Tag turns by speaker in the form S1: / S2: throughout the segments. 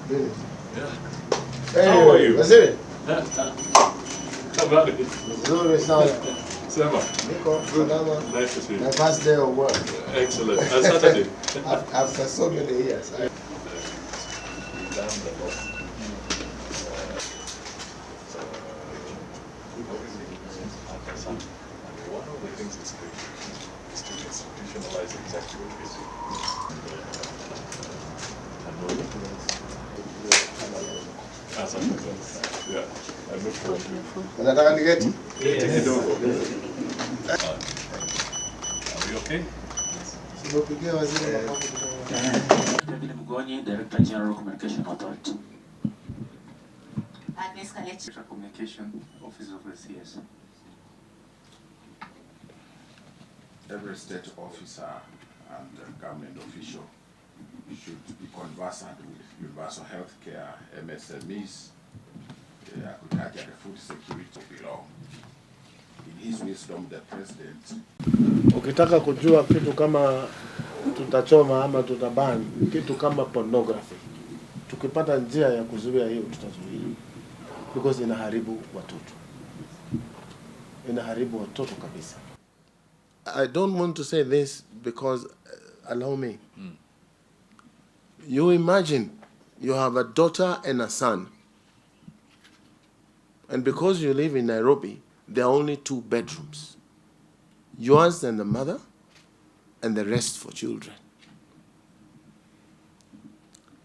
S1: Really?
S2: Yeah.
S1: Hey,
S2: how are you?
S1: Waziri?
S2: Habari.
S1: Nzuri sana.
S2: Sema.
S1: Niko salama.
S2: Nice to see you.
S1: My first day of work.
S2: Excellent. Saturday.
S1: After so many years.
S2: We've done the lot. One of the things it's doing is to institutionalize exactly what we do. Yeah. I look forward to it.
S1: Unataka nigeti?
S2: Kidogo. Are we okay?
S1: Sipopigia waziri mapafu kidogo.
S3: David Mgonyi, Director General Communication Authority.
S4: Agnes Kalechi,
S3: Communication Office of the CS.
S5: Every state officer and government official should be conversant with universal health care, MSMEs, agriculture, and food security below. In his wisdom, the president.
S1: Ukitaka kujua kitu kama tutachoma ama tutabani, kitu kama pornography, tukipata njia ya kuzuia hiyo tutazuia, because inaharibu watoto. Inaharibu watoto kabisa. I don't want to say this because, allow me. You imagine you have a daughter and a son. And because you live in Nairobi, there are only 2 bedrooms. Yours and the mother, and the rest for children.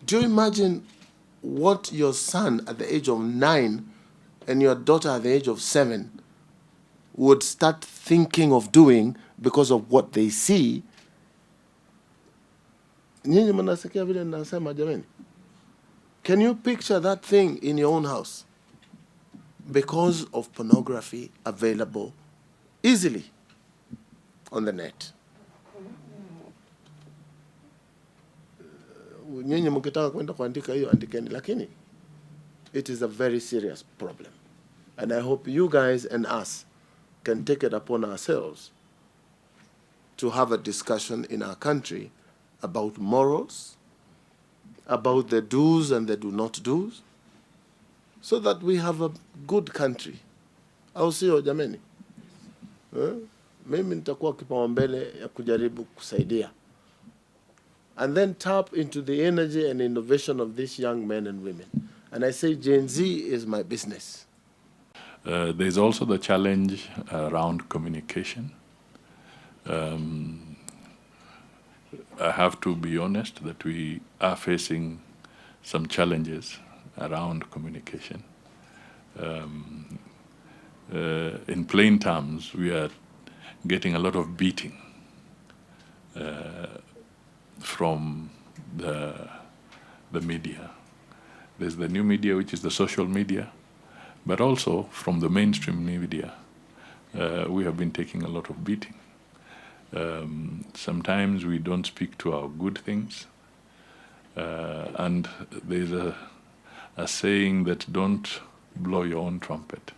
S1: Do you imagine what your son at the age of 9 and your daughter at the age of 7 would start thinking of doing because of what they see? Nyinyi mnasikia vile ninasema jamani? Can you picture that thing in your own house? Because of pornography available easily on the net. Nyinyi mkitaka kwenda kuandika hiyo andikeni, lakini it is a very serious problem. And I hope you guys and us can take it upon ourselves to have a discussion in our country about morals, about the do's and the do not do's, so that we have a good country. Au sio jameni? Mimi nitakuwa kipaumbele ya kujaribu kusaidia. And then tap into the energy and innovation of these young men and women. And I say Gen Z is my business.
S2: There's also the challenge around communication. I have to be honest that we are facing some challenges around communication. In plain terms, we are getting a lot of beating from the media. There's the new media, which is the social media, but also from the mainstream media, we have been taking a lot of beating. Sometimes we don't speak to our good things, and there's a saying that don't blow your own trumpet.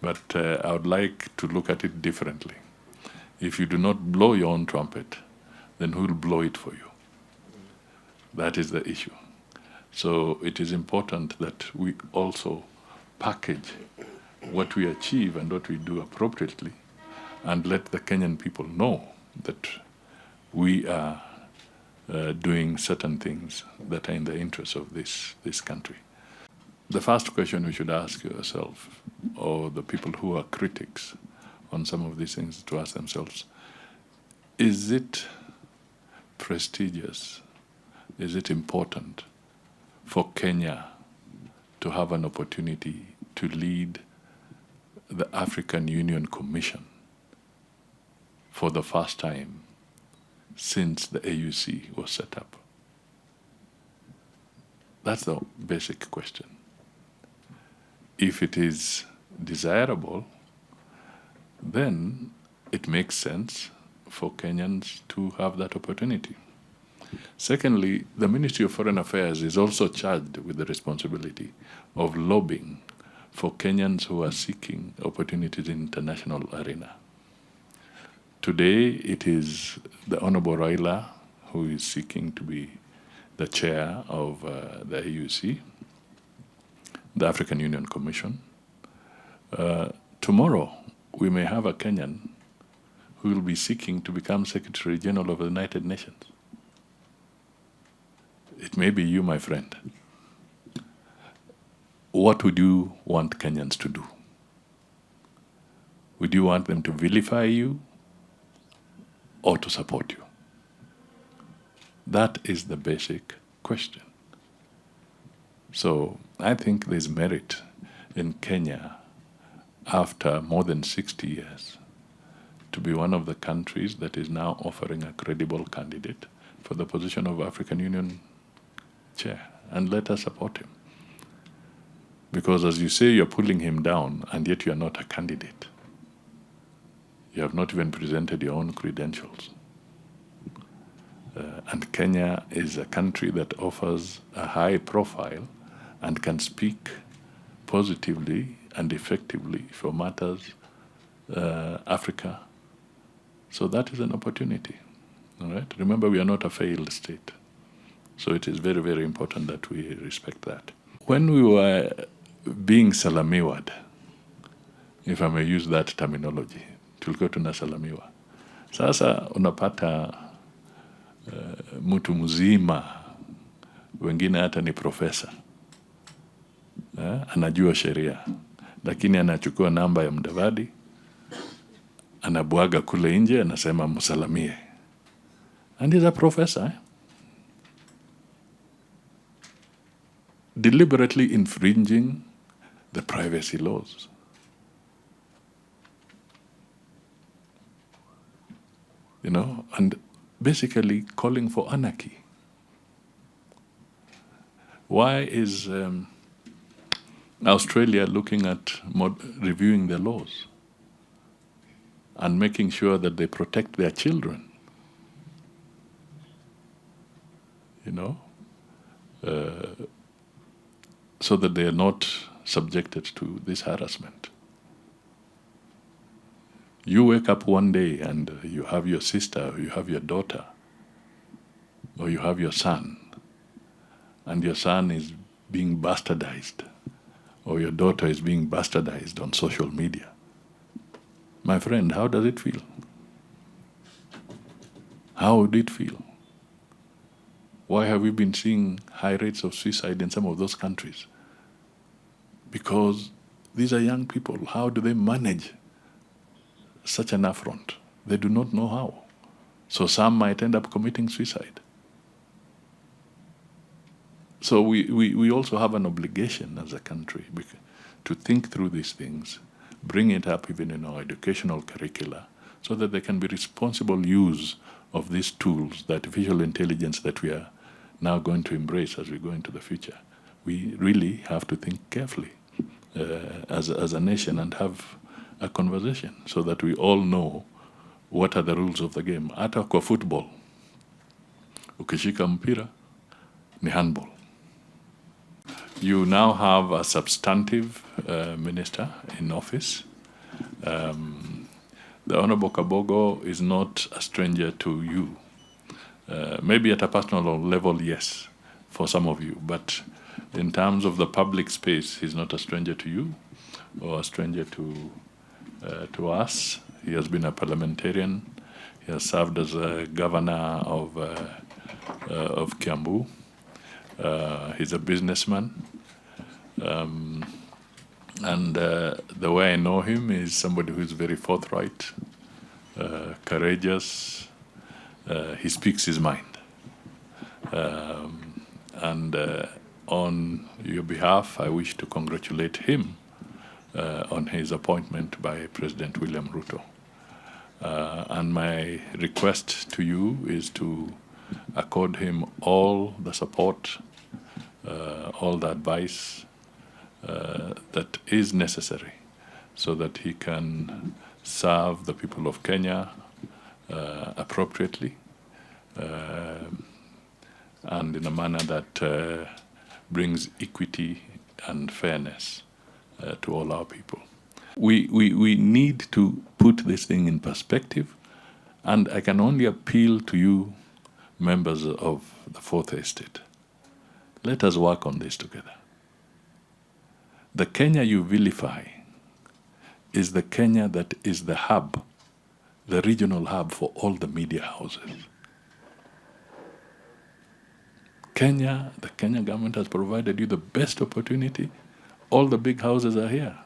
S2: But I would like to look at it differently. If you do not blow your own trumpet, then who will blow it for you? That is the issue. So it is important that we also package what we achieve and what we do appropriately, and let the Kenyan people know that we are doing certain things that are in the interest of this country. The first question we should ask yourself, or the people who are critics on some of these things, to ask themselves, is it prestigious, is it important for Kenya to have an opportunity to lead the African Union Commission for the first time since the AUC was set up? That's the basic question. If it is desirable, then it makes sense for Kenyans to have that opportunity. Secondly, the Ministry of Foreign Affairs is also charged with the responsibility of lobbying for Kenyans who are seeking opportunities in international arena. Today, it is the Honorable Raila who is seeking to be the chair of the AUC, the African Union Commission. Tomorrow, we may have a Kenyan who will be seeking to become Secretary General of the United Nations. It may be you, my friend. What would you want Kenyans to do? Would you want them to vilify you or to support you? That is the basic question. So I think there's merit in Kenya, after more than 60 years, to be one of the countries that is now offering a credible candidate for the position of African Union chair. And let us support him. Because as you say, you're pulling him down, and yet you're not a candidate. You have not even presented your own credentials. And Kenya is a country that offers a high profile and can speak positively and effectively for matters Africa. So that is an opportunity. All right? Remember, we are not a failed state. So it is very, very important that we respect that. When we were being salamiwad, if I may use that terminology, tulikuwa tunasalamiwa. Sasa unapata mtu mzima, wengine hata ni profesa, anajua sheria, lakini anachukua namba ya Mudavadi, anabwaga kule nje, anasema msalamie. And he's a professor. Deliberately infringing the privacy laws. You know, and basically calling for anarchy. Why is Australia looking at reviewing the laws and making sure that they protect their children? You know, so that they are not subjected to this harassment. You wake up one day and you have your sister, or you have your daughter, or you have your son, and your son is being bastardized, or your daughter is being bastardized on social media. My friend, how does it feel? How would it feel? Why have we been seeing high rates of suicide in some of those countries? Because these are young people. How do they manage such an affront? They do not know how. So some might end up committing suicide. So we also have an obligation as a country to think through these things, bring it up even in our educational curricula, so that there can be responsible use of these tools, the artificial intelligence that we are now going to embrace as we go into the future. We really have to think carefully as a nation and have a conversation so that we all know what are the rules of the game. Hata kwa football, ukishika mpira ni handball. You now have a substantive minister in office. The Honorable Kabogo is not a stranger to you. Maybe at a personal level, yes, for some of you, but in terms of the public space, he's not a stranger to you or a stranger to us. He has been a parliamentarian. He has served as a governor of Kiambu. He's a businessman. And the way I know him is somebody who is very forthright, courageous. He speaks his mind. And on your behalf, I wish to congratulate him on his appointment by President William Ruto. And my request to you is to accord him all the support, all the advice that is necessary so that he can serve the people of Kenya appropriately and in a manner that brings equity and fairness to all our people. We need to put this thing in perspective, and I can only appeal to you, members of the Fourth Estate. Let us work on this together. The Kenya you vilify is the Kenya that is the hub, the regional hub for all the media houses. Kenya, the Kenya government has provided you the best opportunity. All the big houses are here.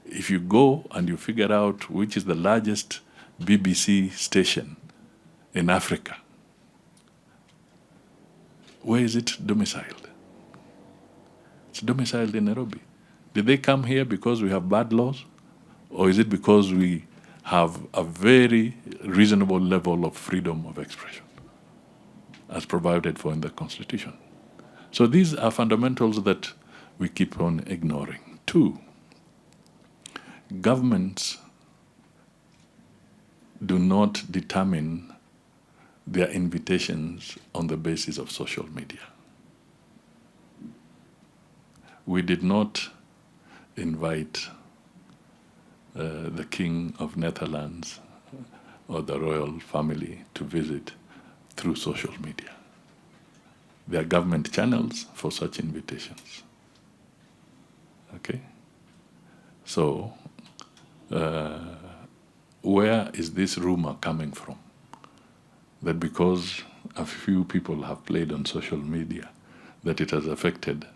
S2: If you go and you figure out which is the largest BBC station in Africa, where is it domiciled? It's domiciled in Nairobi. Did they come here because we have bad laws? Or is it because we have a very reasonable level of freedom of expression, as provided for in the Constitution? So these are fundamentals that we keep on ignoring. 2, governments do not determine their invitations on the basis of social media. We did not invite the King of Netherlands or the royal family to visit through social media. There are government channels for such invitations. Okay? So, where is this rumor coming from? That because a few people have played on social media, that it has affected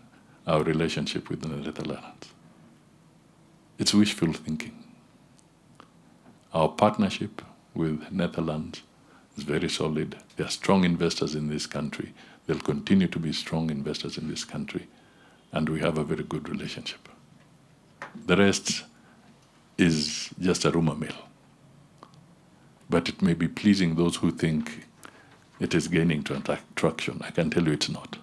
S2: our relationship with the Netherlands. It's wishful thinking. Our partnership with Netherlands is very solid. They are strong investors in this country. They'll continue to be strong investors in this country. And we have a very good relationship. The rest is just a rumor mill. But it may be pleasing those who think it is gaining traction. I can tell you it's not.